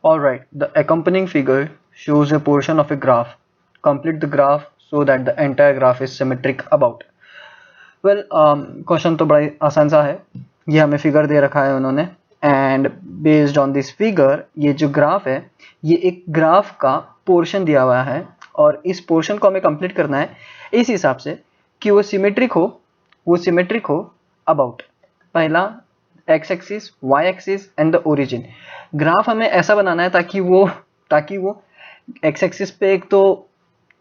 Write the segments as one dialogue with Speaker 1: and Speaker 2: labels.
Speaker 1: Alright, the accompanying figure shows a portion of a graph. Complete the graph so that the entire graph is symmetric about. Well, question तो बड़ा आसान सा है. ये हमें figure दे रखा है उन्होंने, and based on this figure ये जो ग्राफ है ये एक ग्राफ का पोर्शन दिया हुआ है और इस पोर्शन को हमें कंप्लीट करना है इस हिसाब से कि वो सिमेट्रिक हो अबाउट. पहला X axis, Y axis and the origin. Graph हमें ऐसा बनाना है ताकि वो एक्स एक्सिस पे एक तो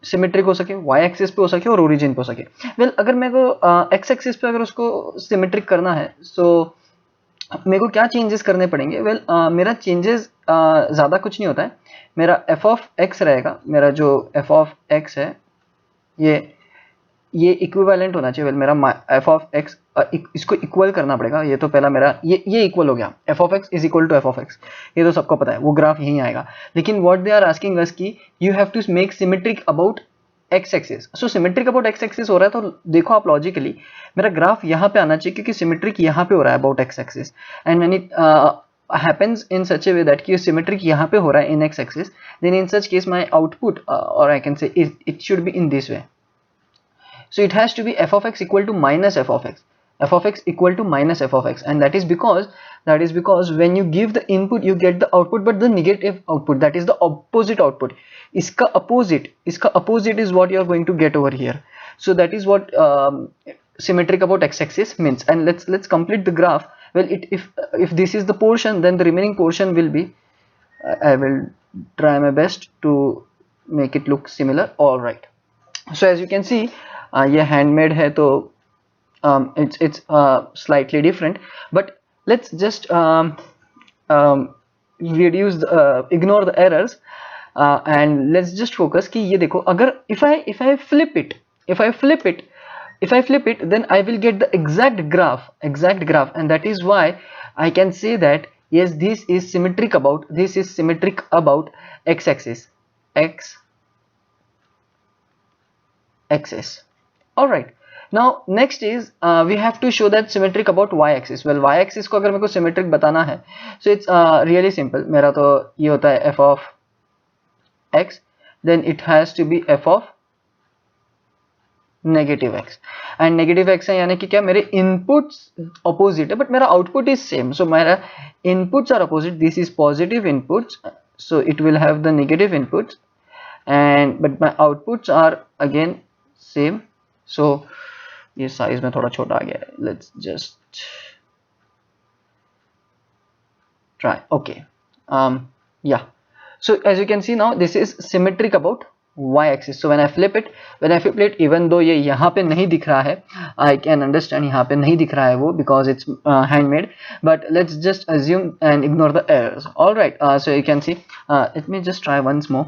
Speaker 1: सिमेट्रिक हो सके, वाई एक्सिस पे हो सके और ओरिजिन पे हो सके. वेल अगर मेरे को एक्स एक्सिस पे अगर उसको सिमेट्रिक करना है सो मेरे को क्या चेंजेस करने पड़ेंगे. वेल मेरा चेंजेस ज़्यादा कुछ नहीं होता है. मेरा एफ ऑफ एक्स रहेगा. मेरा जो एफ ऑफ एक्स है ये इक्विवेलेंट होना चाहिए. वेल मेरा एफ ऑफ एक्स इसको इक्वल करना पड़ेगा. ये तो पहला मेरा ये इक्वल हो गया. F of X is equal to F of X, ये तो सबको पता है, वो ग्राफ यहीं आएगा. लेकिन what they are asking us कि you have to make symmetric about x axis. So symmetric about x axis हो रहा है तो देखो आप लॉजिकली मेरा ग्राफ यहाँ पे आना चाहिए क्योंकि सिमेट्रिक यहाँ पे हो रहा है about x axis. And when it happens in such a way that कि symmetric यहाँ पे हो रहा है in x axis, then in such case my output or I can say it should be in this way. So it has to be f of x equal to minus f of x, f of x equal to minus f of x, and that is because when you give the input you get the output but the negative output, that is the opposite output. इसका opposite is what you are going to get over here. So that is what symmetric about x axis means. And let's complete the graph. Well, if this is the portion, then the remaining portion will be I will try my best to make it look similar. All right, so as you can see ये handmade है तो it's slightly different, but let's just reduce ignore the errors and let's just focus कि ये देखो अगर if I flip it then I will get the exact graph, and that is why I can say that yes, this is symmetric about x axis. All right, now next is we have to show that symmetric about y axis. Well, y axis को अगर मेरे को symmetric बताना है so it's really simple. मेरा तो ये होता है f of x, then it has to be f of negative x. And negative x है यानी कि क्या मेरे इनपुट्स अपोजिट है बट मेरा आउटपुट इज सेम. सो मेरा inputs are opposite. This is positive inputs so it will have the negative inputs and but my outputs are again same. So ये size में थोड़ा छोटा आ गया है. Let's just try. Okay, yeah, so as you can see now this is symmetric about y axis. so when I flip it even though ये यहाँ पे नहीं दिख रहा है, I can understand यहाँ पे नहीं दिख रहा है वो because it's handmade, but let's just assume and ignore the errors. All right, so you can see let me just try once more.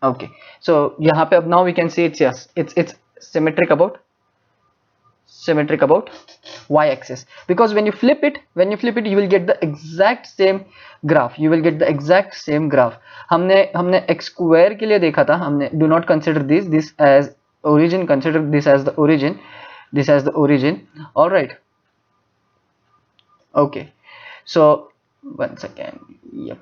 Speaker 1: Okay, so यहाँ पे अब now we can see it's symmetric about y axis because when you flip it you will get the exact same graph. हमने x square के लिए देखा था. हमने do not consider this as origin, consider this as the origin. All right, okay, so one second. Yep,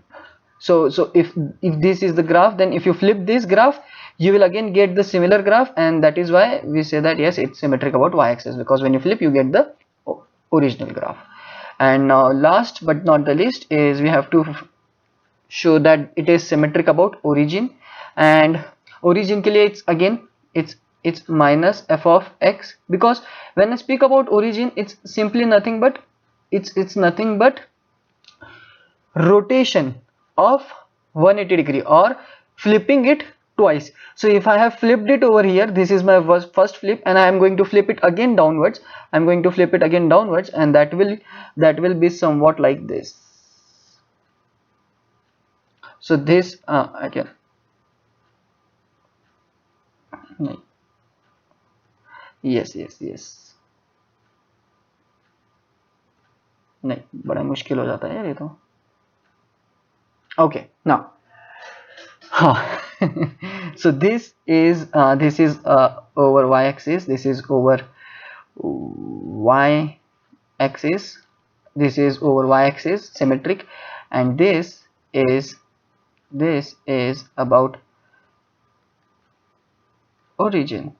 Speaker 1: so if this is the graph, then if you flip this graph you will again get the similar graph, and that is why we say that yes, it's symmetric about y axis because when you flip you get the original graph. And now last but not the least is we have to show that it is symmetric about origin. And origin के लिए it's again it's minus f of x, because when I speak about origin it's simply nothing but it's nothing but rotation of 180 degree or flipping it twice. So if I have flipped it over here, this is my first flip, and I am going to flip it again downwards. And that will be somewhat like this. So this I can yes नहीं, बड़ा मुश्किल हो जाता है यार ये तो. Okay, now so this is over y axis, this is over y axis, this is over y axis symmetric, and this is about origin,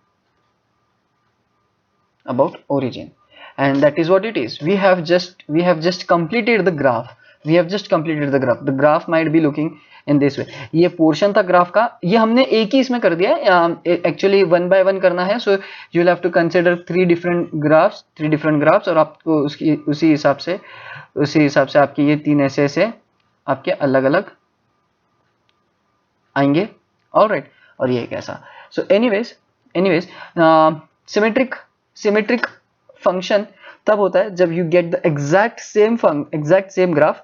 Speaker 1: and that is what it is. We have just completed the graph. The graph might be looking in this way. ये portion था graph का, ये हमने एक ही इसमें कर दिया है, एक्चुअली 1 by 1 करना है. So you will have to consider 3 different graphs, और आपको उसी हिसाब से आपके ये 3 ऐसे आपके अलग अलग आएंगे. ऑलराइट, और ये कैसा. सो एनीवेज सिमेट्रिक फंक्शन तब होता है जब you get the exact same graph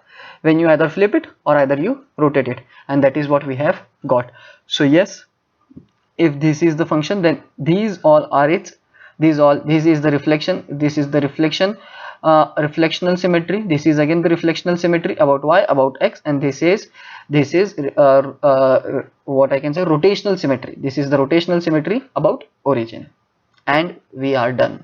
Speaker 1: when you either flip it or either you rotate it, and that is what we have got. So yes, if this is the function, then these all are its, this is the reflection, reflectional symmetry, this is again the reflectional symmetry about y, about x, and this is what I can say, rotational symmetry. This is the rotational symmetry about origin, and we are done.